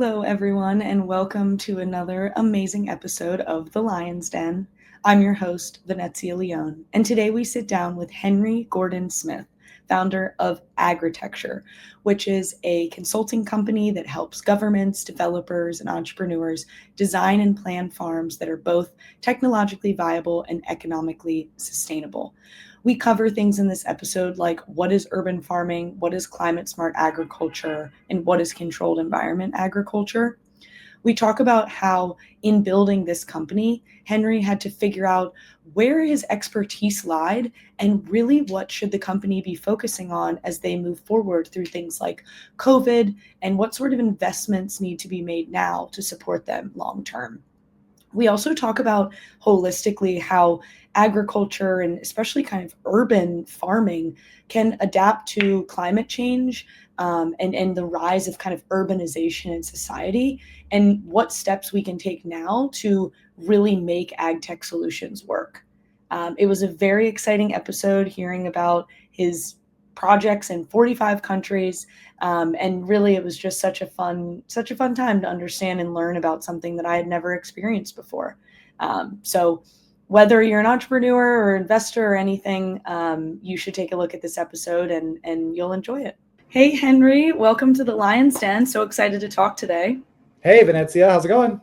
Hello, everyone, and welcome to another amazing episode of The Lion's Den. I'm your host, Venezia Leone, and today we sit down with Henry Gordon Smith, founder of Agritecture, which is a consulting company that helps governments, developers, and entrepreneurs design and plan farms that are both technologically viable and economically sustainable. We cover things in this episode like what is urban farming, what is climate smart agriculture, and what is controlled environment agriculture. We talk about how, in building this company, Henry had to figure out where his expertise lied and really what should the company be focusing on as they move forward through things like COVID and what sort of investments need to be made now to support them long term. We also talk about holistically how agriculture and especially kind of urban farming can adapt to climate change, and the rise of kind of urbanization in society, and what steps we can take now to really make ag tech solutions work. It was a very exciting episode hearing about his projects in 45 countries. And really, it was just such a fun time to understand and learn about something that I had never experienced before. So whether you're an entrepreneur or investor or anything, you should take a look at this episode and you'll enjoy it. Hey, Henry, welcome to the Lion's Den. So excited to talk today. Hey, Venezia, how's it going?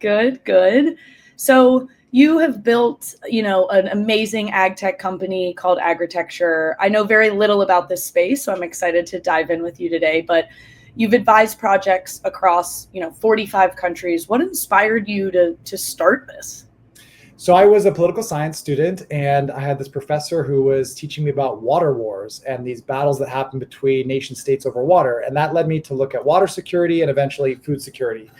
Good, good. So you have built, an amazing ag tech company called Agritecture. I know very little about this space, so I'm excited to dive in with you today, but you've advised projects across, 45 countries. What inspired you to start this? So I was a political science student, and I had this professor who was teaching me about water wars and these battles that happen between nation states over water. And that led me to look at water security and eventually food security.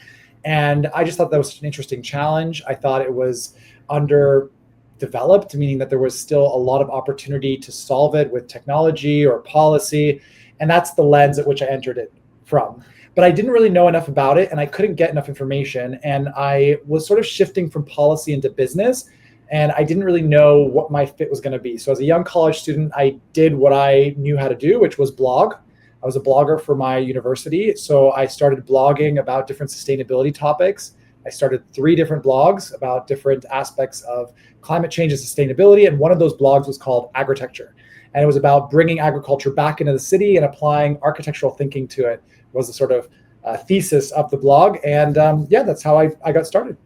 And I just thought that was an interesting challenge. I thought it was underdeveloped, meaning that there was still a lot of opportunity to solve it with technology or policy. And that's the lens at which I entered it from. But I didn't really know enough about it, and I couldn't get enough information. And I was sort of shifting from policy into business, and I didn't really know what my fit was going to be. So as a young college student, I did what I knew how to do, which was blog. I was a blogger for my university. So I started blogging about different sustainability topics. I started 3 different blogs about different aspects of climate change and sustainability. And one of those blogs was called Agritecture. And it was about bringing agriculture back into the city and applying architectural thinking to it, was the sort of thesis of the blog. And that's how I got started.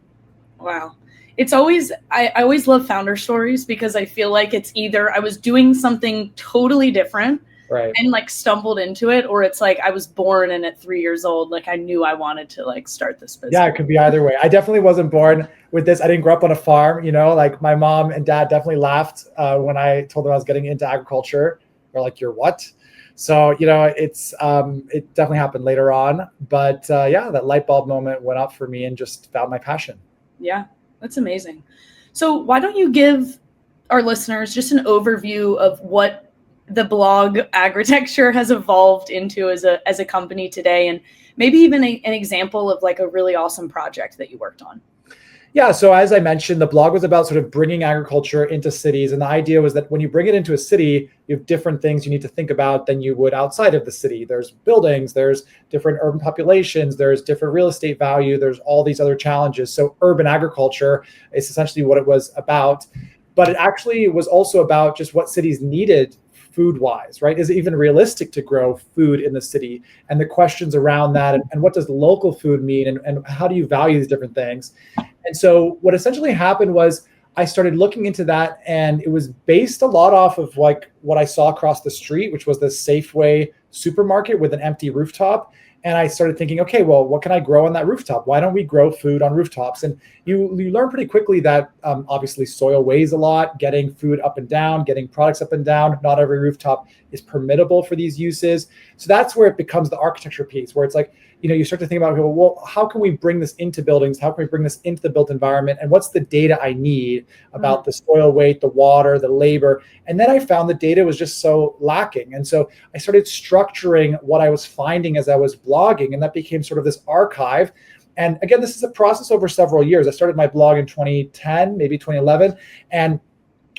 Wow. I always love founder stories because I feel like it's either I was doing something totally different, right, and like stumbled into it, or it's like I was born and at 3 years old, like I knew I wanted to like start this business. Yeah, it could be either way. I definitely wasn't born with this. I didn't grow up on a farm, like my mom and dad definitely laughed when I told them I was getting into agriculture. They're like, "You're what?" So, it definitely happened later on. But that light bulb moment went up for me and just found my passion. Yeah, that's amazing. So why don't you give our listeners just an overview of what the blog Agritecture has evolved into as a company today, and maybe even an example of like a really awesome project that you worked on? Yeah, so as I mentioned, the blog was about sort of bringing agriculture into cities. And the idea was that when you bring it into a city, you have different things you need to think about than you would outside of the city. There's buildings, there's different urban populations, there's different real estate value, there's all these other challenges. So urban agriculture is essentially what it was about. But it actually was also about just what cities needed food-wise, right? Is it even realistic to grow food in the city? And the questions around that, and what does local food mean, and how do you value these different things? And so what essentially happened was I started looking into that, and it was based a lot off of like what I saw across the street, which was the Safeway supermarket with an empty rooftop. And I started thinking, okay, well, what can I grow on that rooftop? Why don't we grow food on rooftops? And you learn pretty quickly that obviously soil weighs a lot, getting food up and down, getting products up and down. Not every rooftop is permittable for these uses. So that's where it becomes the architecture piece, where it's like, you start to think about, well, how can we bring this into buildings? How can we bring this into the built environment? And what's the data I need about the soil weight, the water, the labor? And then I found the data was just so lacking. And so I started structuring what I was finding as I was blogging, and that became sort of this archive. And again, this is a process over several years. I started my blog in 2010, maybe 2011. And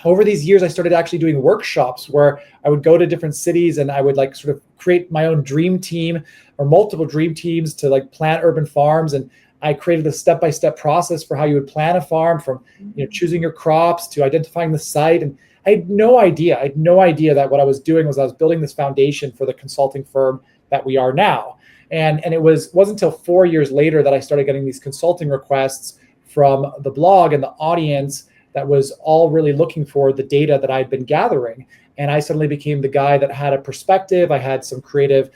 over these years, I started actually doing workshops where I would go to different cities and I would like sort of create my own dream team or multiple dream teams to like plant urban farms. And I created a step-by-step process for how you would plan a farm, from choosing your crops to identifying the site. And I had no idea. I had no idea that what I was doing was I was building this foundation for the consulting firm that we are now. And it wasn't until 4 years later that I started getting these consulting requests from the blog and the audience that was all really looking for the data that I'd been gathering. And I suddenly became the guy that had a perspective. I had some creative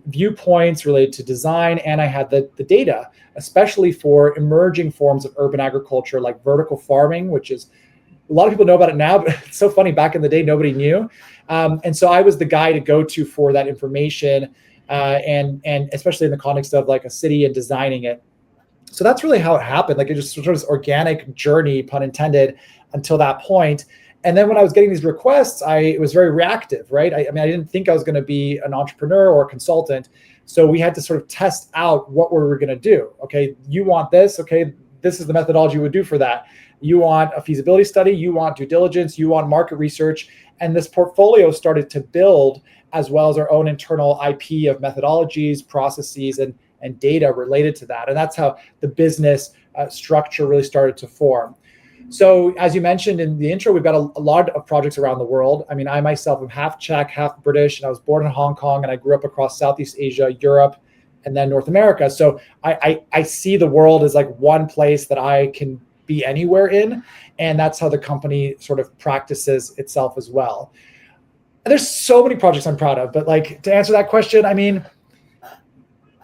viewpoints related to design, and I had the data, especially for emerging forms of urban agriculture like vertical farming, which is, a lot of people know about it now, but it's so funny. Back in the day, nobody knew. And so I was the guy to go to for that information, and especially in the context of like a city and designing it. So that's really how it happened. Like, it just sort of this organic journey, pun intended, until that point. And then when I was getting these requests, it was very reactive, right? I mean, I didn't think I was going to be an entrepreneur or a consultant. So we had to sort of test out what we were going to do. Okay, you want this? Okay, this is the methodology we would do for that. You want a feasibility study, you want due diligence, you want market research. And this portfolio started to build, as well as our own internal IP of methodologies, processes, and data related to that. And that's how the business structure really started to form. So as you mentioned in the intro, we've got a lot of projects around the world. I mean, I myself am half Czech, half British, and I was born in Hong Kong, and I grew up across Southeast Asia, Europe, and then North America. So I see the world as like one place that I can be anywhere in. And that's how the company sort of practices itself as well. And there's so many projects I'm proud of, but like, to answer that question, I mean,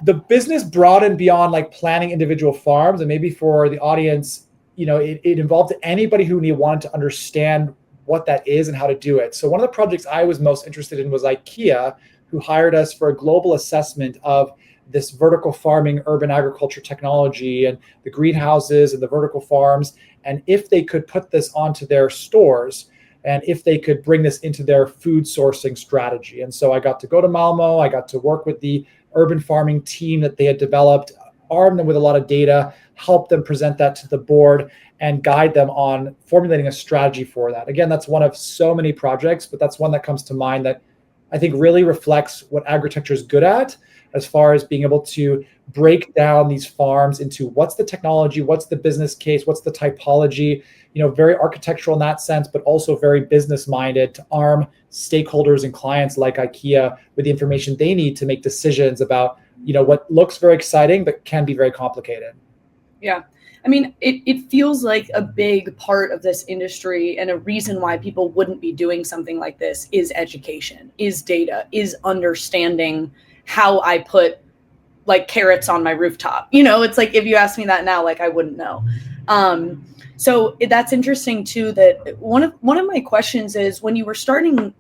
the business broadened beyond like planning individual farms. And maybe for the audience, it involved anybody who wanted to understand what that is and how to do it. So one of the projects I was most interested in was IKEA, who hired us for a global assessment of this vertical farming, urban agriculture technology, and the greenhouses and the vertical farms, and if they could put this onto their stores, and if they could bring this into their food sourcing strategy. And so I got to go to Malmo. I got to work with the urban farming team that they had developed, arm them with a lot of data, help them present that to the board, and guide them on formulating a strategy for that. Again, that's one of so many projects, but that's one that comes to mind that I think really reflects what Agritecture is good at, as far as being able to break down these farms into what's the technology, what's the business case, what's the typology, very architectural in that sense, but also very business minded, to arm stakeholders and clients like IKEA with the information they need to make decisions about, what looks very exciting, but can be very complicated. Yeah. I mean, it feels like a big part of this industry, and a reason why people wouldn't be doing something like this is education, is data, is understanding how I put like carrots on my rooftop. It's like, if you ask me that now, like, I wouldn't know. So that's interesting too, that one of my questions is, when you were starting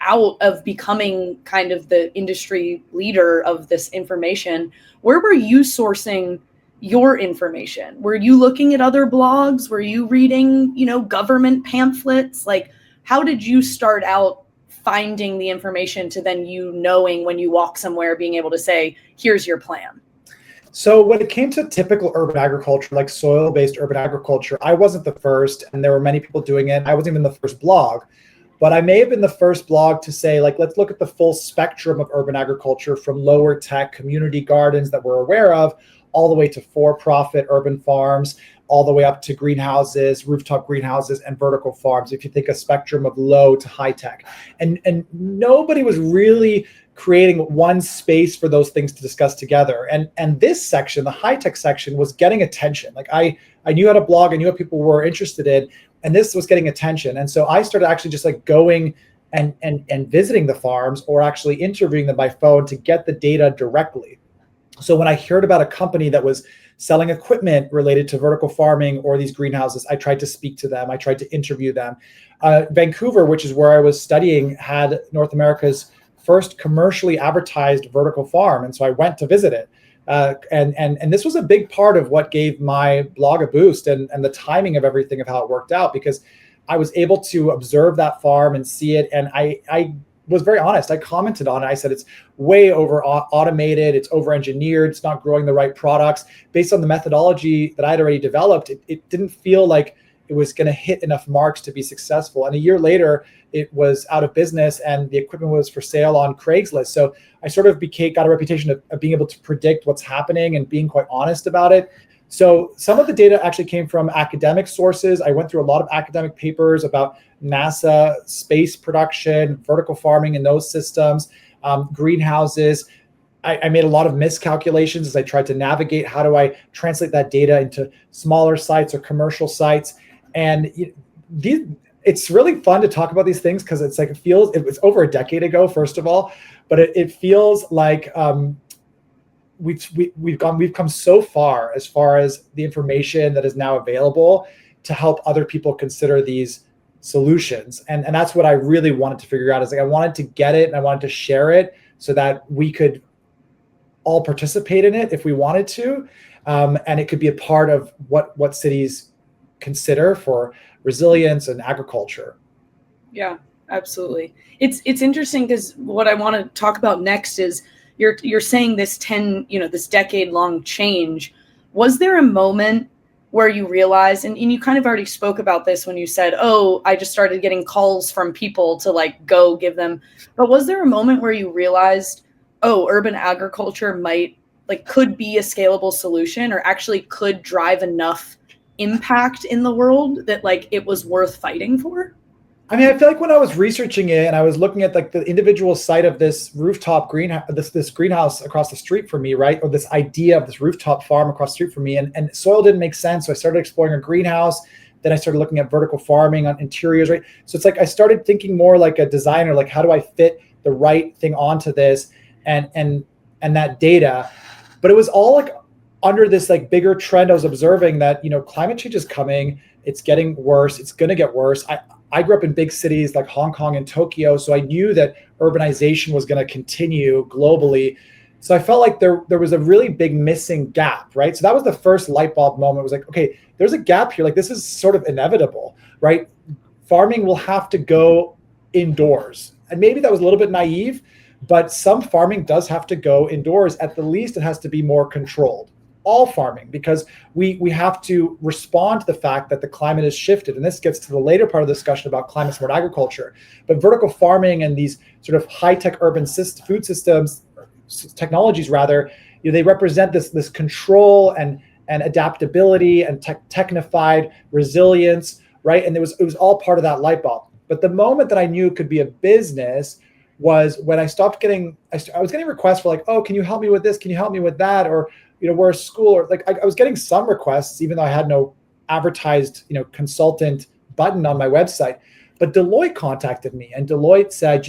out of becoming kind of the industry leader of this information, where were you sourcing your information? Were you looking at other blogs? Were you reading, government pamphlets? Like, how did you start out finding the information to then knowing when you walk somewhere, being able to say, here's your plan? So when it came to typical urban agriculture, like soil-based urban agriculture, I wasn't the first, and there were many people doing it. I wasn't even the first blog, but I may have been the first blog to say, like, let's look at the full spectrum of urban agriculture, from lower tech community gardens that we're aware of, all the way to for-profit urban farms, all the way up to greenhouses, rooftop greenhouses, and vertical farms, if you think a spectrum of low to high tech. And nobody was really creating one space for those things to discuss together. And this section, the high tech section, was getting attention. Like, I knew how to blog, I knew what people were interested in, and this was getting attention. And so I started actually just like going and visiting the farms, or actually interviewing them by phone to get the data directly. So when I heard about a company that was selling equipment related to vertical farming or these greenhouses, I tried to speak to them. I tried to interview them. Vancouver, which is where I was studying, had North America's first commercially advertised vertical farm. And so I went to visit it. And this was a big part of what gave my blog a boost, and the timing of everything, of how it worked out, because I was able to observe that farm and see it. And I was very honest. I commented on it. I said, it's way over automated. It's over engineered. It's not growing the right products. Based on the methodology that I'd already developed, it didn't feel like it was going to hit enough marks to be successful. And a year later, it was out of business and the equipment was for sale on Craigslist. So I sort of got a reputation of being able to predict what's happening and being quite honest about it. So some of the data actually came from academic sources. I went through a lot of academic papers about NASA, space production, vertical farming in those systems, greenhouses. I made a lot of miscalculations as I tried to navigate how do I translate that data into smaller sites or commercial sites. And it's really fun to talk about these things because it's like it was over a decade ago, first of all, but it feels like we've come so far as the information that is now available to help other people consider these solutions. And that's what I really wanted to figure out, is like I wanted to get it and I wanted to share it so that we could all participate in it if we wanted to. And it could be a part of what cities consider for resilience and agriculture. Yeah, absolutely. It's interesting because what I want to talk about next is you're saying this this decade long change. Was there a moment where you realized, and you kind of already spoke about this when you said, oh, I just started getting calls from people to like go give them, but was there a moment where you realized, oh, urban agriculture could be a scalable solution or actually could drive enough impact in the world that like it was worth fighting for? I mean, I feel like when I was researching it and I was looking at like the individual site of this rooftop greenhouse, this greenhouse across the street from me, right? Or this idea of this rooftop farm across the street from me, and soil didn't make sense. So I started exploring a greenhouse. Then I started looking at vertical farming on interiors, right? So it's like I started thinking more like a designer, like how do I fit the right thing onto this and that data. But it was all like under this like bigger trend I was observing that, climate change is coming. It's getting worse. It's going to get worse. I grew up in big cities like Hong Kong and Tokyo, so I knew that urbanization was going to continue globally. So I felt like there was a really big missing gap, right? So that was the first light bulb moment. It was like, okay, there's a gap here. Like this is sort of inevitable, right? Farming will have to go indoors. And maybe that was a little bit naive, but some farming does have to go indoors. At the least, it has to be more controlled. All farming, because we have to respond to the fact that the climate has shifted. And this gets to the later part of the discussion about climate smart agriculture. But vertical farming and these sort of high-tech urban food systems, technologies rather, they represent this control and adaptability and technified resilience, right? And it was all part of that light bulb. But the moment that I knew it could be a business was when I stopped I was getting requests for like, oh, can you help me with this? Can you help me with that? Or we're a school, or like I was getting some requests, even though I had no advertised, consultant button on my website. But Deloitte contacted me, and Deloitte said,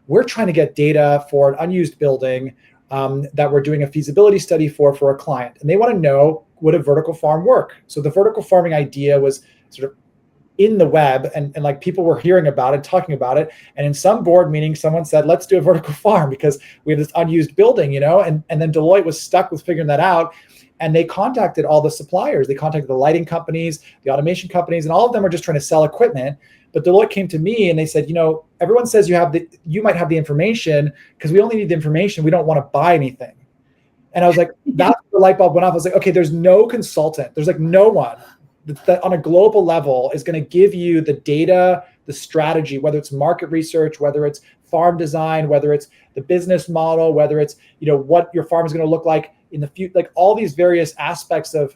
we're trying to get data for an unused building that we're doing a feasibility study for a client, and they want to know, would a vertical farm work? So the vertical farming idea was sort of in the web, and like people were hearing about it, talking about it. And in some board meeting, someone said, let's do a vertical farm because we have this unused building, and then Deloitte was stuck with figuring that out. And they contacted all the suppliers. They contacted the lighting companies, the automation companies, and all of them were just trying to sell equipment. But Deloitte came to me and they said, everyone says you might have the information because we only need the information. We don't want to buy anything. And I was like, that's the light bulb went off. I was like, okay, there's no consultant. There's like no one that on a global level is going to give you the data, the strategy, whether it's market research, whether it's farm design, whether it's the business model, whether it's, what your farm is going to look like in the future, like all these various aspects of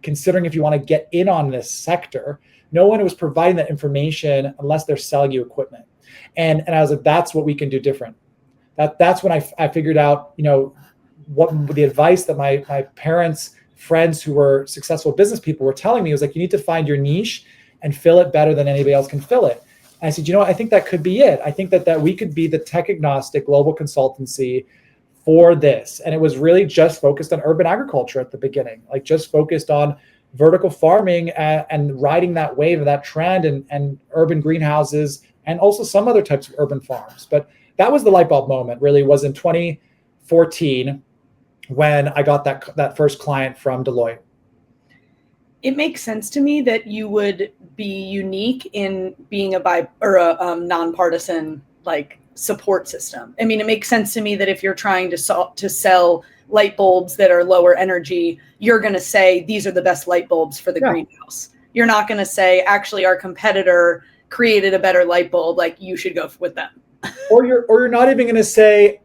considering if you want to get in on this sector. No one was providing that information unless they're selling you equipment. And I was like, that's what we can do different. That's when I figured out, what the advice that my parents, friends who were successful business people were telling me was like, you need to find your niche and fill it better than anybody else can fill it. And I said, I think that could be it. I think that we could be the tech agnostic global consultancy for this. And it was really just focused on urban agriculture at the beginning, like just focused on vertical farming and riding that wave of that trend and urban greenhouses and also some other types of urban farms. But that was the light bulb moment, really was in 2014 when I got that first client from Deloitte. It makes sense to me that you would be unique in being a nonpartisan like support system. I mean, it makes sense to me that if you're trying to sell light bulbs that are lower energy, you're going to say these are the best light bulbs for the greenhouse. You're not going to say, actually, our competitor created a better light bulb, like you should go with them. Or you're not even going to say,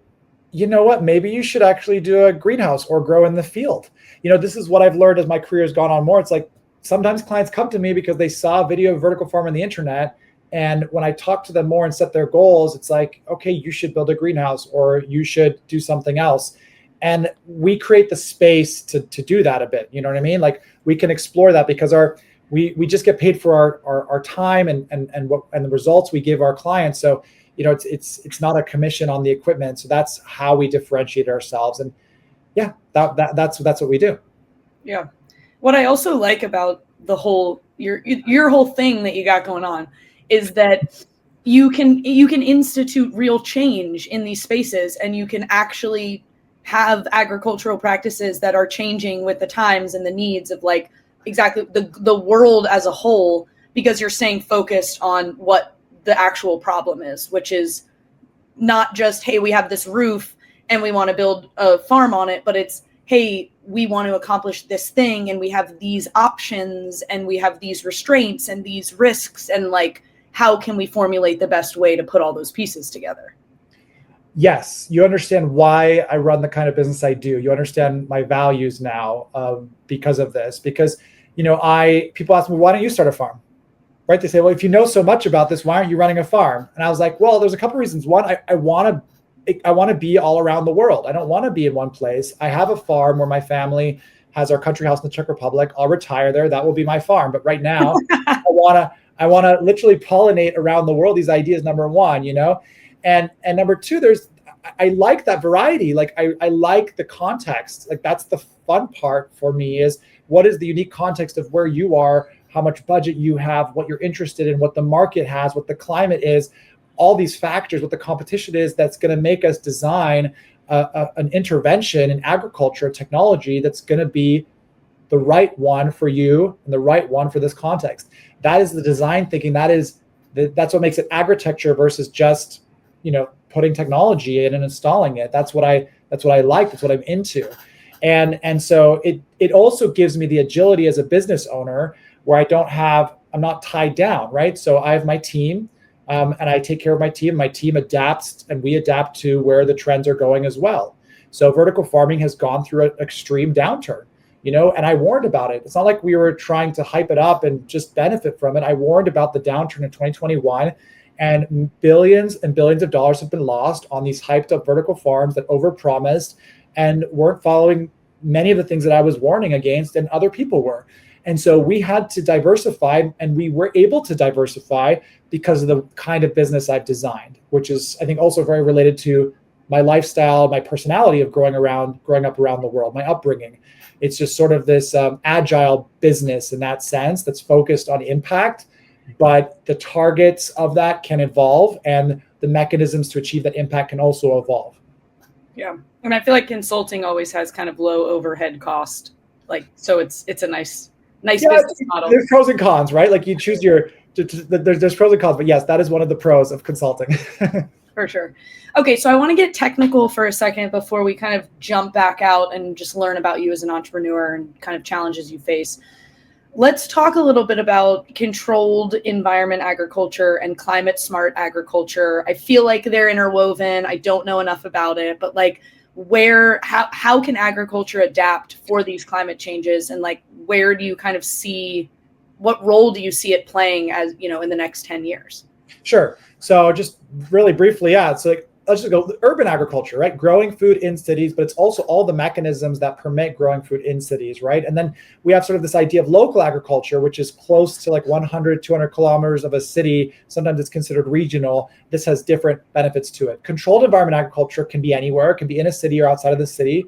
you know what, maybe you should actually do a greenhouse or grow in the field. This is what I've learned as my career has gone on more. It's like sometimes clients come to me because they saw a video of vertical farm on the internet. And when I talk to them more and set their goals, it's like, okay, you should build a greenhouse or you should do something else. And we create the space to do that a bit. You know what I mean? Like we can explore that because we just get paid for our time and the results we give our clients. So it's not a commission on the equipment. So that's how we differentiate ourselves. And yeah, that's what we do. Yeah. What I also like about the whole your whole thing that you got going on is that you can institute real change in these spaces, and you can actually have agricultural practices that are changing with the times and the needs of like exactly the world as a whole, because you're staying focused on what the actual problem is, which is not just, hey, we have this roof and we want to build a farm on it, but it's, hey, we want to accomplish this thing and we have these options and we have these restraints and these risks, and like, how can we formulate the best way to put all those pieces together? Yes, you understand why I run the kind of business I do. You understand my values now because of this. Because people ask me, why don't you start a farm? Right? They say, well, if you know so much about this, why aren't you running a farm? And I was like, well, there's a couple of reasons. One, I want to be all around the world. I don't want to be in one place. I have a farm where my family has our country house in the Czech Republic. I'll retire there. That will be my farm. But right now, I want to literally pollinate around the world these ideas. Number one, and number two, I like that variety. Like I like the context. Like that's the fun part for me, is what is the unique context of where you are, how much budget you have, what you're interested in, what the market has, what the climate is, all these factors, what the competition is, that's going to make us design an intervention in agriculture technology that's going to be the right one for you and the right one for this context. That is the design thinking. That's what makes it agritecture versus just putting technology in and installing it. That's what I like. That's what I'm into. And so it also gives me the agility as a business owner, where I'm not tied down, right? So I have my team, and I take care of my team. My team adapts, and we adapt to where the trends are going as well. So vertical farming has gone through an extreme downturn, and I warned about it. It's not like we were trying to hype it up and just benefit from it. I warned about the downturn in 2021, and billions and billions of dollars have been lost on these hyped up vertical farms that overpromised and weren't following many of the things that I was warning against, and other people were. And so we had to diversify, and we were able to diversify because of the kind of business I've designed, which is, I think, also very related to my lifestyle, my personality of growing up around the world, my upbringing. It's just sort of this agile business in that sense that's focused on impact, but the targets of that can evolve, and the mechanisms to achieve that impact can also evolve. Yeah. And I feel like consulting always has kind of low overhead cost. Like, so it's a nice business model. There's pros and cons, right? Like you choose there's pros and cons, but yes, that is one of the pros of consulting. For sure. Okay, so I want to get technical for a second before we kind of jump back out and just learn about you as an entrepreneur and kind of challenges you face. Let's talk a little bit about controlled environment agriculture and climate smart agriculture. I feel like they're interwoven. I don't know enough about it, but like how can agriculture adapt for these climate changes, and like where do you kind of see, what role do you see it playing as, in the next 10 years? Sure. So just really briefly, it's like, let's just go urban agriculture, right? Growing food in cities, but it's also all the mechanisms that permit growing food in cities, right? And then we have sort of this idea of local agriculture, which is close to like 100, 200 kilometers of a city. Sometimes it's considered regional. This has different benefits to it. Controlled environment agriculture can be anywhere. It can be in a city or outside of the city.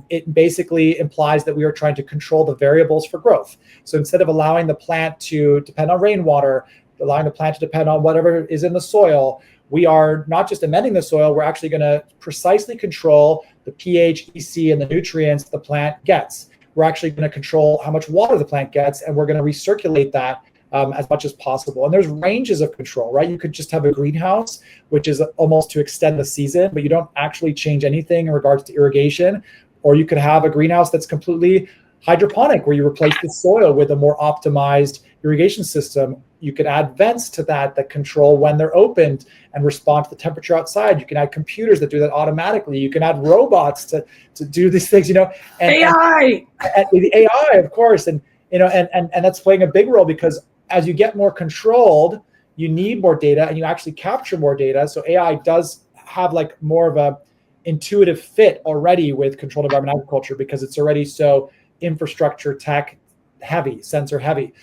It basically implies that we are trying to control the variables for growth. So instead of allowing the plant to depend on rainwater, allowing the plant to depend on whatever is in the soil, we are not just amending the soil, we're actually going to precisely control the pH, EC, and the nutrients the plant gets. We're actually going to control how much water the plant gets, and we're going to recirculate that as much as possible. And there's ranges of control, right? You could just have a greenhouse, which is almost to extend the season, but you don't actually change anything in regards to irrigation. Or you could have a greenhouse that's completely hydroponic, where you replace the soil with a more optimized irrigation system. You can add vents to that control when they're opened and respond to the temperature outside. You can add computers that do that automatically. You can add robots to do these things, and AI. and the AI, of course, and that's playing a big role, because as you get more controlled, you need more data and you actually capture more data. So AI does have like more of a intuitive fit already with controlled environment agriculture, because it's already so infrastructure tech heavy, sensor heavy.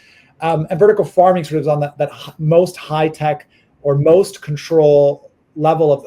And vertical farming sort of is on that most high tech or most control level of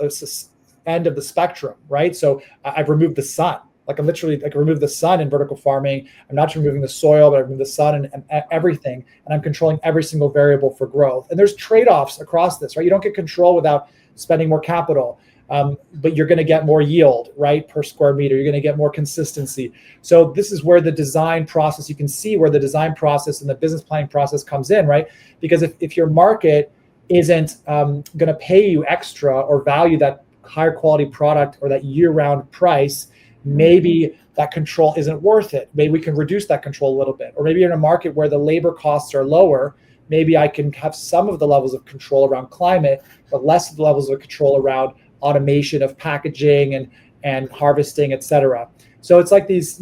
end of the spectrum, right? So I've removed the sun. Like I'm literally like remove the sun in vertical farming. I'm not just removing the soil, but I remove the sun and everything. And I'm controlling every single variable for growth. And there's trade-offs across this, right? You don't get control without spending more capital. But you're going to get more yield, right, per square meter. You're going to get more consistency. So this is where the design process, you can see where the design process and the business planning process comes in, right? Because if your market isn't going to pay you extra or value that higher quality product or that year-round price, maybe that control isn't worth it. Maybe we can reduce that control a little bit. Or maybe you're in a market where the labor costs are lower. Maybe I can have some of the levels of control around climate, but less of the levels of control around automation of packaging and harvesting, et cetera. So it's like these,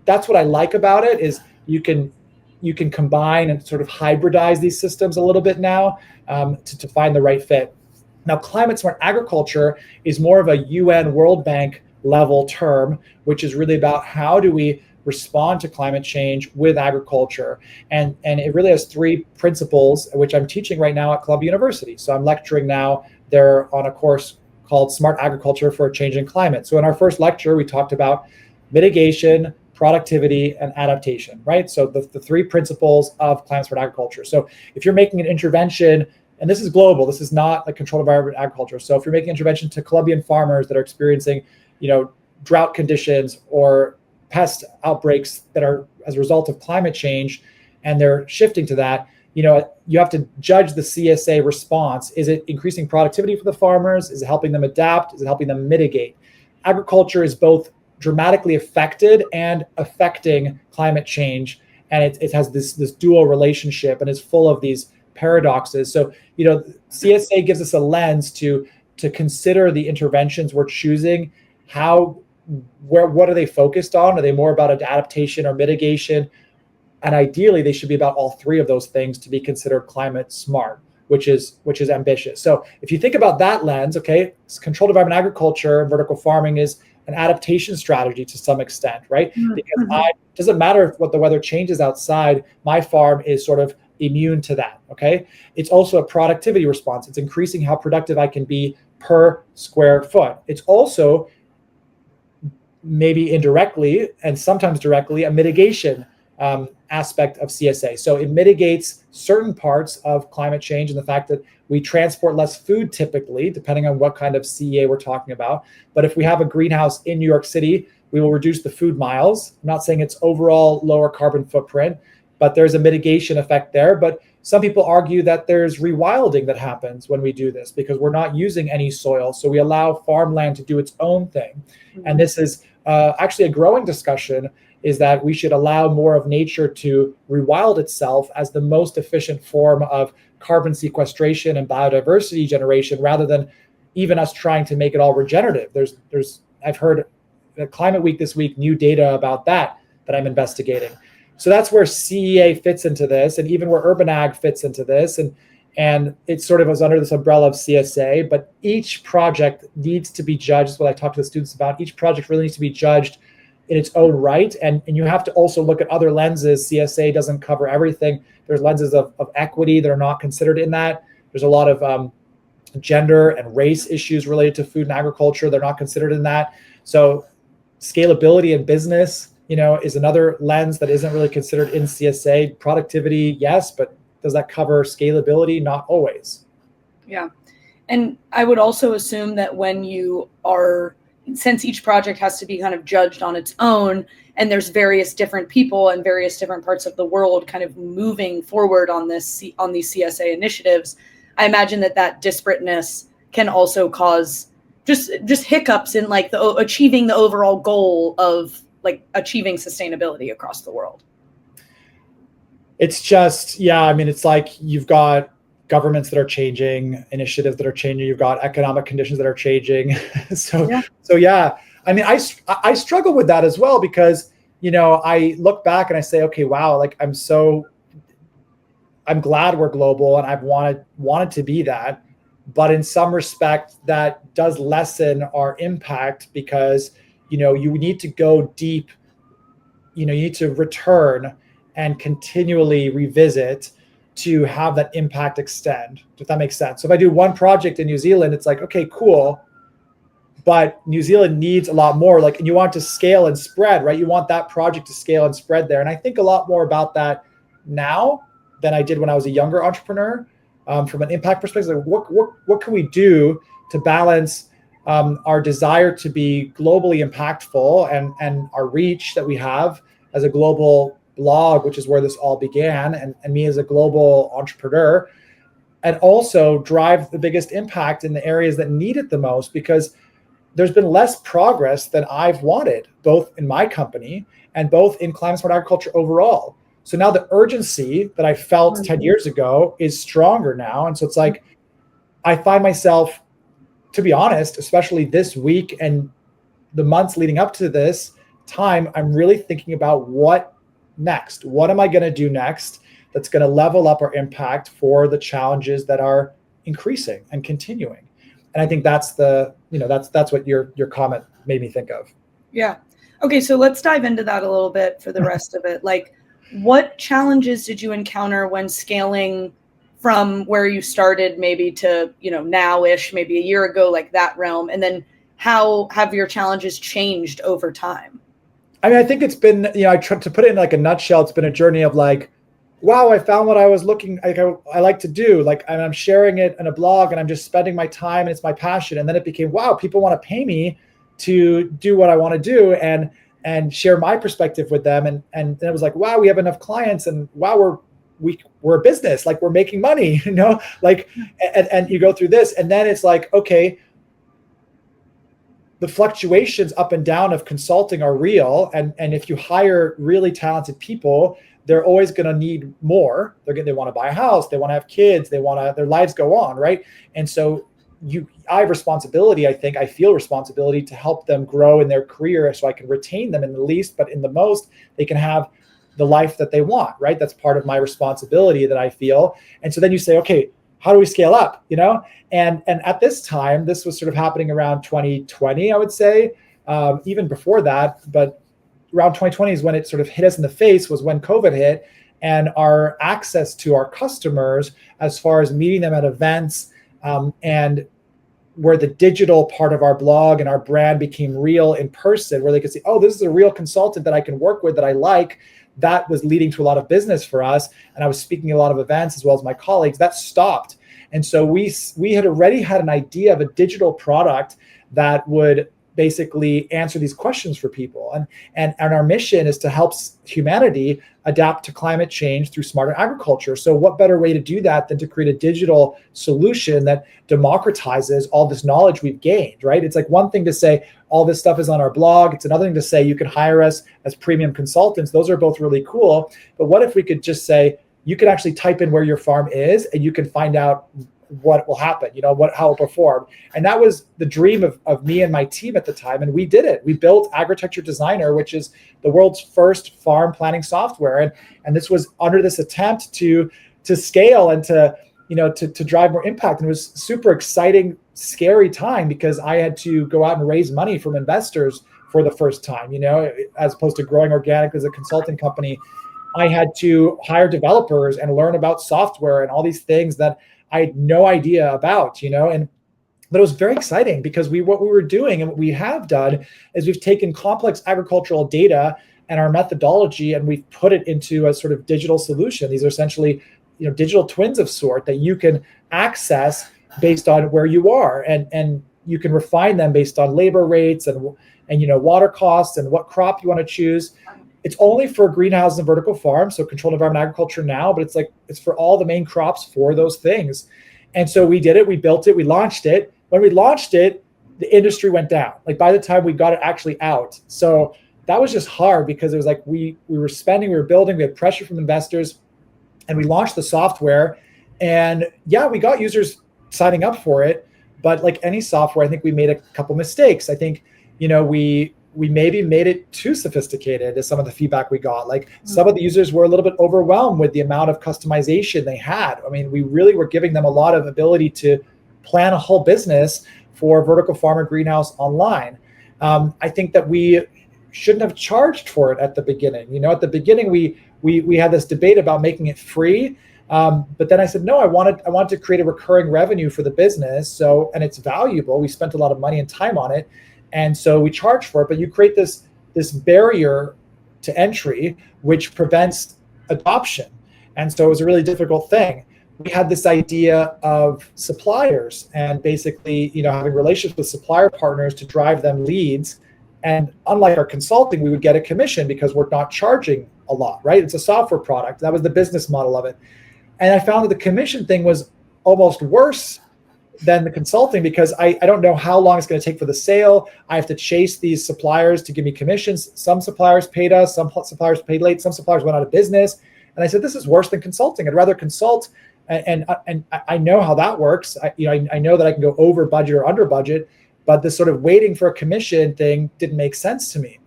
that's what I like about it, is you can combine and sort of hybridize these systems a little bit now, to find the right fit. Now, climate smart agriculture is more of a UN World Bank level term, which is really about how do we respond to climate change with agriculture. And it really has three principles, which I'm teaching right now at Columbia University. So I'm lecturing now there on a course called Smart Agriculture for a Changing Climate. So in our first lecture, we talked about mitigation, productivity, and adaptation, right? So the three principles of climate smart agriculture. So if you're making an intervention, and this is global, this is not like controlled environment agriculture. So if you're making intervention to Colombian farmers that are experiencing, drought conditions or pest outbreaks that are as a result of climate change, and they're shifting to that, you have to judge the CSA response. Is it increasing productivity for the farmers? Is it helping them adapt? Is it helping them mitigate? Agriculture is both dramatically affected and affecting climate change. And it has this dual relationship, and is full of these paradoxes. So, CSA gives us a lens to consider the interventions we're choosing. What are they focused on? Are they more about adaptation or mitigation? And ideally, they should be about all three of those things to be considered climate smart, which is ambitious. So if you think about that lens, okay, controlled environment agriculture and vertical farming is an adaptation strategy to some extent, right? Mm-hmm. Because it doesn't matter what the weather changes outside, my farm is sort of immune to that, okay? It's also a productivity response. It's increasing how productive I can be per square foot. It's also maybe indirectly and sometimes directly a mitigation aspect of CSA. So it mitigates certain parts of climate change and the fact that we transport less food typically, depending on what kind of CEA we're talking about. But if we have a greenhouse in New York City, we will reduce the food miles. I'm not saying it's overall lower carbon footprint, but there's a mitigation effect there. But some people argue that there's rewilding that happens when we do this because we're not using any soil. So we allow farmland to do its own thing. Mm-hmm. And this is actually a growing discussion, is that we should allow more of nature to rewild itself as the most efficient form of carbon sequestration and biodiversity generation, rather than even us trying to make it all regenerative. I've heard at Climate Week this week, new data about that I'm investigating. So that's where CEA fits into this, and even where Urban Ag fits into this. And it sort of was under this umbrella of CSA, but each project needs to be judged. That's what I talk to the students about. Each project really needs to be judged in its own right. And you have to also look at other lenses. CSA doesn't cover everything. There's lenses of equity that are not considered in that. There's a lot of gender and race issues related to food and agriculture. They're not considered in that. So scalability in business, is another lens that isn't really considered in CSA. Productivity, yes, but does that cover scalability? Not always. Yeah. And I would also assume that since each project has to be kind of judged on its own, and there's various different people and various different parts of the world kind of moving forward on these CSA initiatives, I imagine that disparateness can also cause just hiccups in like achieving the overall goal of like achieving sustainability across the world? It's just, yeah, I mean, it's like you've got governments that are changing, initiatives that are changing, you've got economic conditions that are changing. so, Yeah. so yeah, I mean, I struggle with that as well because, I look back and I say, okay, wow, like I'm glad we're global and I've wanted to be that. But in some respect, that does lessen our impact because, you need to go deep, you need to return and continually revisit to have that impact extend, if that makes sense. So if I do one project in New Zealand, it's like, okay, cool. But New Zealand needs a lot more. Like, and you want to scale and spread, right? You want that project to scale and spread there. And I think a lot more about that now than I did when I was a younger entrepreneur. From an impact perspective, what can we do to balance our desire to be globally impactful and our reach that we have as a global blog, which is where this all began, and me as a global entrepreneur, and also drive the biggest impact in the areas that need it the most, because there's been less progress than I've wanted, both in my company and both in climate smart agriculture overall. So now the urgency that I felt 10 years ago is stronger now. And so it's like, I find myself, to be honest, especially this week and the months leading up to this time, I'm really thinking about what next? What am I going to do next that's going to level up our impact for the challenges that are increasing and continuing? And I think that's that's what your comment made me think of. Yeah. Okay, so let's dive into that a little bit for the rest of it. Like, what challenges did you encounter when scaling from where you started maybe to, now-ish, maybe a year ago, like that realm? And then how have your challenges changed over time? I mean, I think it's been, I try to put it in like a nutshell. It's been a journey of like, wow, I found what I was looking, like I like to do. Like, and I'm sharing it in a blog and I'm just spending my time and it's my passion. And then it became, wow, people want to pay me to do what I want to do and share my perspective with them. And then it was like, wow, we have enough clients, and wow, we're a business, like we're making money, like, and you go through this, and then it's like, okay, the fluctuations up and down of consulting are real. And if you hire really talented people, they're always going to need more. They want to buy a house, they want to have kids, their lives go on, right? And so I have responsibility. I feel responsibility to help them grow in their career so I can retain them in the least, but in the most, they can have the life that they want, right? That's part of my responsibility that I feel. And so then you say, okay, how do we scale up, And at this time, this was sort of happening around 2020, I would say, even before that, but around 2020 is when it sort of hit us in the face, was when COVID hit, and our access to our customers, as far as meeting them at events, and where the digital part of our blog and our brand became real in person, where they could see, oh, this is a real consultant that I can work with, that I like. That was leading to a lot of business for us. And I was speaking at a lot of events as well as my colleagues. That stopped. And so we had already had an idea of a digital product that would basically answer these questions for people. And our mission is to help humanity adapt to climate change through smarter agriculture. So what better way to do that than to create a digital solution that democratizes all this knowledge we've gained, right? It's like one thing to say, all this stuff is on our blog. It's another thing to say, you can hire us as premium consultants. Those are both really cool. But what if we could just say, you can actually type in where your farm is and you can find out what will happen, how it performed. And that was the dream of me and my team at the time. And we did it. We built Agritecture Designer, which is the world's first farm planning software. And this was under this attempt to scale and to drive more impact. And it was super exciting, scary time, because I had to go out and raise money from investors for the first time, as opposed to growing organically as a consulting company. I had to hire developers and learn about software and all these things that I had no idea about, but it was very exciting, because what we were doing and what we have done is we've taken complex agricultural data and our methodology, and we've put it into a sort of digital solution. These are essentially, digital twins of sort that you can access based on where you are, and you can refine them based on labor rates and water costs and what crop you want to choose. It's only for greenhouses and vertical farms, so controlled environment agriculture now, but it's for all the main crops for those things. And so we did it, we built it, we launched it. When we launched it, the industry went down. Like by the time we got it actually out. So that was just hard because it was like we were spending, we were building, we had pressure from investors, and we launched the software. And yeah, we got users signing up for it, but like any software, I think we made a couple mistakes. I think, we maybe made it too sophisticated as some of the feedback we got. Like some of the users were a little bit overwhelmed with the amount of customization they had. I mean, we really were giving them a lot of ability to plan a whole business for vertical farmer greenhouse online. I think that we shouldn't have charged for it at the beginning. At the beginning, we had this debate about making it free. But then I said, no, I wanted to create a recurring revenue for the business. So, and it's valuable. We spent a lot of money and time on it. And so we charge for it, but you create this barrier to entry, which prevents adoption. And so it was a really difficult thing. We had this idea of suppliers and basically, having relationships with supplier partners to drive them leads. And unlike our consulting, we would get a commission because we're not charging a lot, right? It's a software product. That was the business model of it. And I found that the commission thing was almost worse than the consulting because I don't know how long it's going to take for the sale. I have to chase these suppliers to give me commissions. Some suppliers paid us, some suppliers paid late, some suppliers went out of business. And I said, this is worse than consulting. I'd rather consult. And I know how that works. I know that I can go over budget or under budget, but this sort of waiting for a commission thing didn't make sense to me.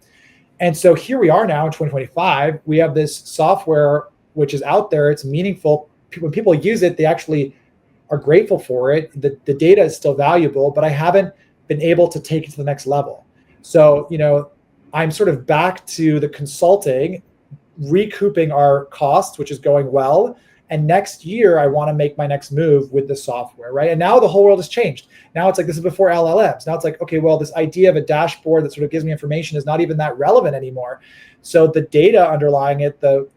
And so here we are now in 2025. We have this software which is out there. It's meaningful. When people use it, they actually are grateful for it. The data is still valuable, but I haven't been able to take it to the next level. So, I'm sort of back to the consulting, recouping our costs, which is going well. And next year, I want to make my next move with the software, right? And now the whole world has changed. Now it's like, this is before LLMs. Now it's like, okay, well, this idea of a dashboard that sort of gives me information is not even that relevant anymore. So the data underlying it, the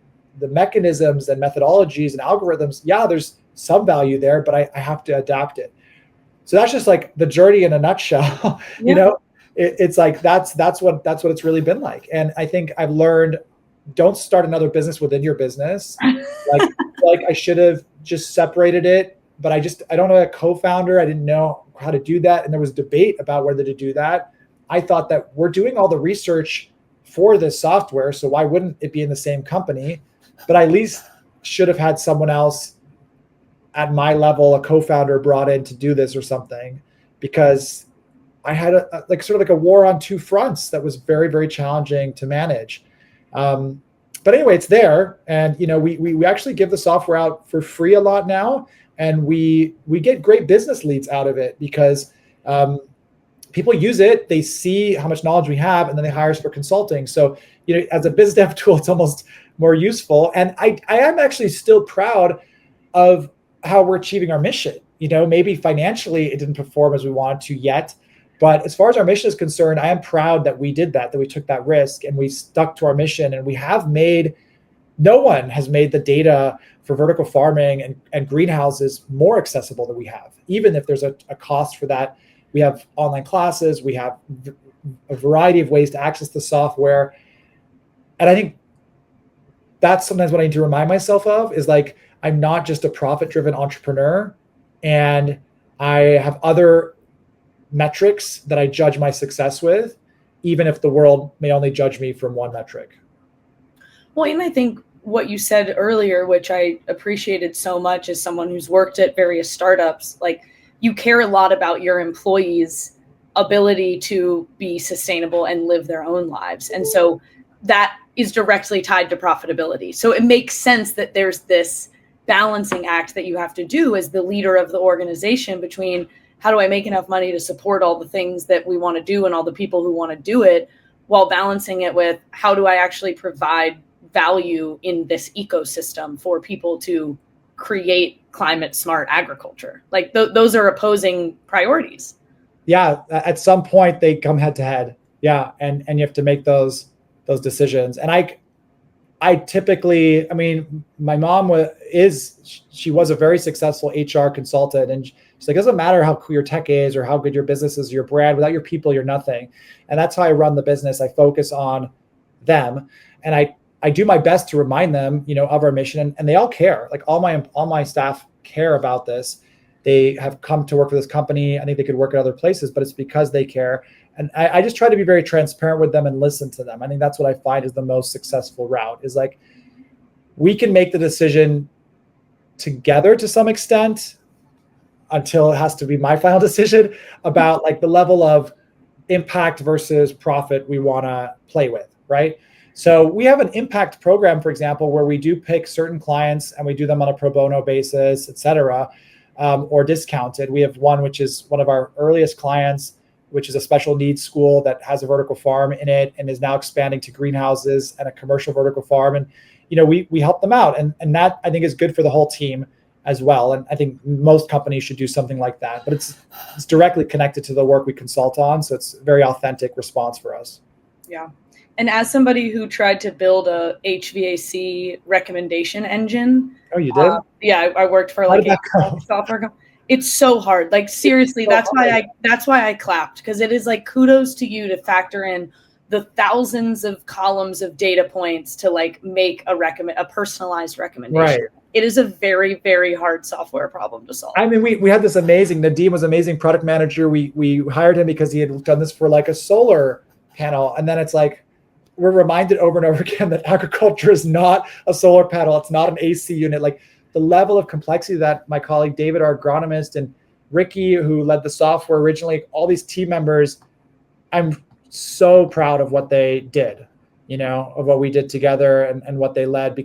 mechanisms and methodologies and algorithms, yeah, there's some value there, but I have to adapt it. So that's just like the journey in a nutshell. Yeah. It's like that's what it's really been like. And I think I've learned, don't start another business within your business. like I should have just separated it, but I don't know a co-founder. I didn't know how to do that, and there was debate about whether to do that. I thought that we're doing all the research for this software, so why wouldn't it be in the same company? But I at least should have had someone else at my level, a co-founder, brought in to do this or something, because I had a war on two fronts that was very, very challenging to manage. But anyway, it's there, and we actually give the software out for free a lot now, and we get great business leads out of it because people use it, they see how much knowledge we have, and then they hire us for consulting. So as a business dev tool, it's almost more useful. And I am actually still proud of how we're achieving our mission. Maybe financially it didn't perform as we wanted to yet, but as far as our mission is concerned, I am proud that we did that we took that risk and we stuck to our mission. And no one has made the data for vertical farming and greenhouses more accessible than we have, even if there's a cost for that. We have online classes, we have a variety of ways to access the software. And I think that's sometimes what I need to remind myself of is like, I'm not just a profit-driven entrepreneur, and I have other metrics that I judge my success with, even if the world may only judge me from one metric. Well, and I think what you said earlier, which I appreciated so much as someone who's worked at various startups, like you care a lot about your employees' ability to be sustainable and live their own lives. And so that is directly tied to profitability. So it makes sense that there's this balancing act that you have to do as the leader of the organization between how do I make enough money to support all the things that we want to do and all the people who want to do it, while balancing it with how do I actually provide value in this ecosystem for people to create climate smart agriculture. Like those are opposing priorities. Yeah, at some point they come head to head. Yeah, and you have to make those decisions. And I typically, my mom was a very successful HR consultant, and she's like, it doesn't matter how cool your tech is or how good your business is, your brand, without your people, you're nothing. And that's how I run the business. I focus on them, and I do my best to remind them, of our mission, and they all care. Like all my staff care about this. They have come to work for this company. I think they could work at other places, but it's because they care. And I just try to be very transparent with them and listen to them. I think that's what I find is the most successful route, is like, we can make the decision together to some extent until it has to be my final decision about like the level of impact versus profit we want to play with, right? So we have an impact program, for example, where we do pick certain clients and we do them on a pro bono basis, et cetera, or discounted. We have one, which is one of our earliest clients, which is a special needs school that has a vertical farm in it and is now expanding to greenhouses and a commercial vertical farm. And, we help them out. And that I think is good for the whole team as well. And I think most companies should do something like that, but it's directly connected to the work we consult on. So it's a very authentic response for us. Yeah. And as somebody who tried to build a HVAC recommendation engine. Oh, you did? Yeah. I worked for like a software company. It's so hard. Like seriously, that's why I clapped, because it is like kudos to you to factor in the thousands of columns of data points to like make a personalized recommendation. Right. It is a very, very hard software problem to solve. I mean, we had this amazing, Nadeem was amazing product manager. We hired him because he had done this for like a solar panel. And then it's like, we're reminded over and over again that agriculture is not a solar panel. It's not an AC unit. Like the level of complexity that my colleague, David, our agronomist, and Ricky, who led the software originally, all these team members, I'm so proud of what they did, of what we did together and what they led,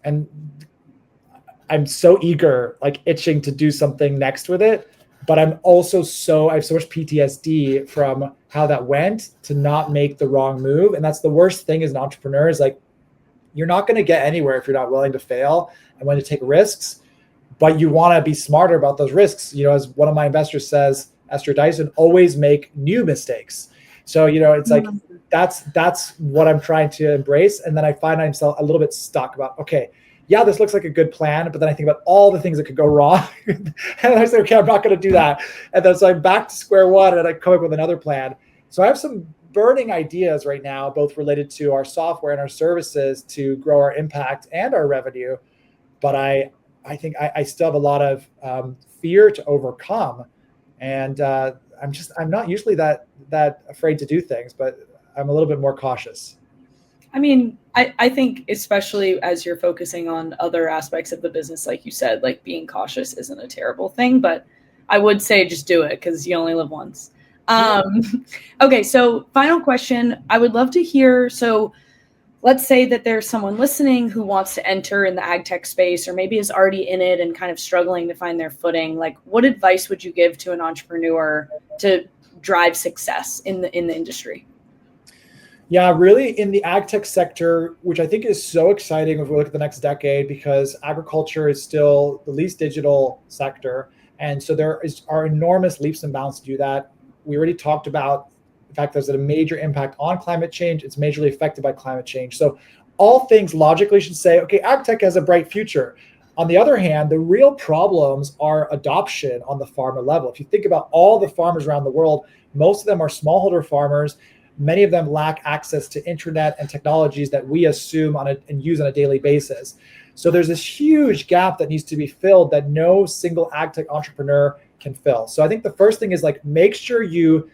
and I'm so eager, like itching to do something next with it. But I'm also I have so much PTSD from how that went to not make the wrong move. And that's the worst thing as an entrepreneur, is like, you're not going to get anywhere if you're not willing to fail and willing to take risks, but you want to be smarter about those risks. As one of my investors says, Esther Dyson, always make new mistakes. So, it's like, that's what I'm trying to embrace. And then I find myself a little bit stuck about, okay, yeah, this looks like a good plan, but then I think about all the things that could go wrong. And I say, okay, I'm not going to do that. And then so I'm back to square one and I come up with another plan. So I have some burning ideas right now, both related to our software and our services to grow our impact and our revenue. But I think I still have a lot of fear to overcome. And I'm not usually that afraid to do things, but I'm a little bit more cautious. I mean, I think especially as you're focusing on other aspects of the business, like you said, like being cautious isn't a terrible thing, but I would say just do it because you only live once. Okay, so final question. I would love to hear, so let's say that there's someone listening who wants to enter in the ag tech space, or maybe is already in it and kind of struggling to find their footing. Like, what advice would you give to an entrepreneur to drive success in the industry? Yeah, really in the ag tech sector, which I think is so exciting if we look at the next decade, because agriculture is still the least digital sector. And so there are enormous leaps and bounds to do that. We already talked about the fact there's a major impact on climate change. It's majorly affected by climate change. So all things logically should say, okay, ag tech has a bright future. On the other hand, the real problems are adoption on the farmer level. If you think about all the farmers around the world, most of them are smallholder farmers. Many of them lack access to internet and technologies that we assume and use on a daily basis. So there's this huge gap that needs to be filled that no single ag tech entrepreneur can fill. So I think the first thing is like, make sure you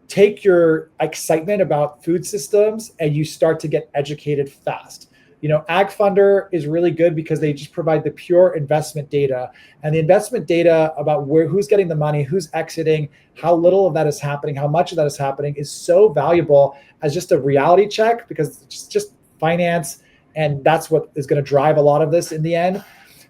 take your excitement about food systems and you start to get educated fast. Ag Funder is really good because they just provide the pure investment data, and the investment data about who's getting the money, who's exiting, how little of that is happening, how much of that is happening is so valuable as just a reality check, because it's just finance, and that's what is going to drive a lot of this in the end.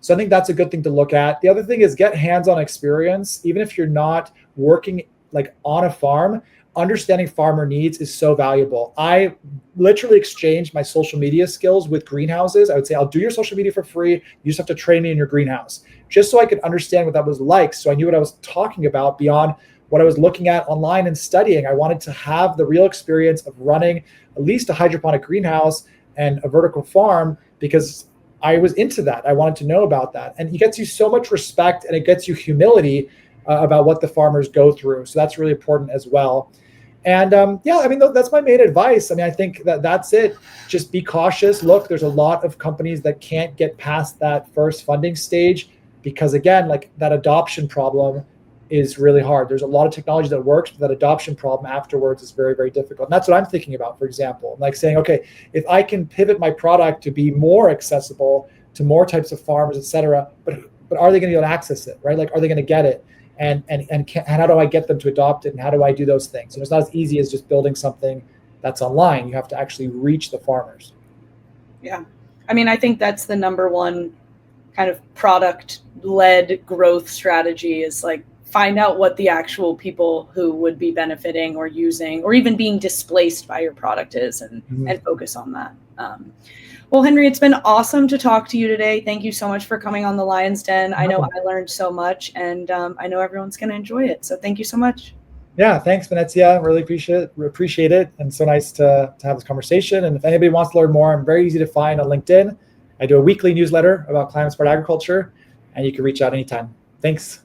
So I think that's a good thing to look at. The other thing is get hands-on experience. Even if you're not working like on a farm, understanding farmer needs is so valuable. I literally exchanged my social media skills with greenhouses. I would say, I'll do your social media for free. You just have to train me in your greenhouse, just so I could understand what that was like. So I knew what I was talking about beyond what I was looking at online and studying. I wanted to have the real experience of running at least a hydroponic greenhouse and a vertical farm, because I was into that. I wanted to know about that. And it gets you so much respect, and it gets you humility about what the farmers go through. So that's really important as well. And that's my main advice. I think that's it. Just be cautious. Look, there's a lot of companies that can't get past that first funding stage because, again, like that adoption problem, is really hard. There's a lot of technology that works, but that adoption problem afterwards is very, very difficult. And that's what I'm thinking about, for example, like saying, okay, if I can pivot my product to be more accessible to more types of farmers, et cetera, but are they going to be able to access it, right? Like, are they going to get it? And how do I get them to adopt it? And how do I do those things? It's not as easy as just building something that's online. You have to actually reach the farmers. Yeah. I mean, I think that's the number one kind of product-led growth strategy, is like find out what the actual people who would be benefiting or using or even being displaced by your product is, and focus on that. Well, Henry, it's been awesome to talk to you today. Thank you so much for coming on the Lion's Den. I know I learned so much, and I know everyone's going to enjoy it. So thank you so much. Yeah, thanks, Venezia. Really appreciate it. And so nice to have this conversation. And if anybody wants to learn more, I'm very easy to find on LinkedIn. I do a weekly newsletter about climate smart agriculture, and you can reach out anytime. Thanks.